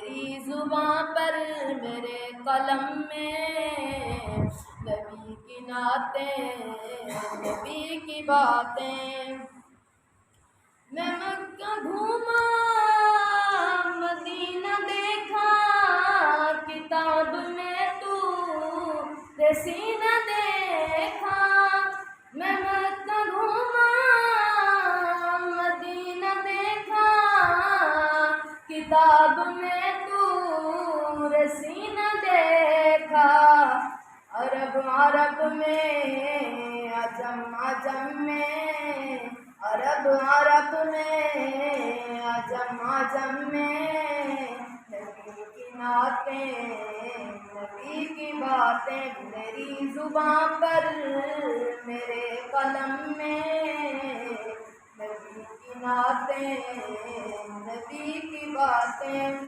میری زباں پر میرے قلم میں نبی کی نعتیں نبی کی باتیں. میں مکہ گھوما مدینہ دیکھا کتاب میں تو سینہ دیکھا. میں مکہ گھوما مدینہ دیکھا کتاب میں تو سینہ دیکھا. عرب میں عجم عجم میں عرب میں عجم میں نبی کی نعتیں نبی کی باتیں. میری زباں پر میرے قلم میں نبی کی نعتیں نبی کی باتیں.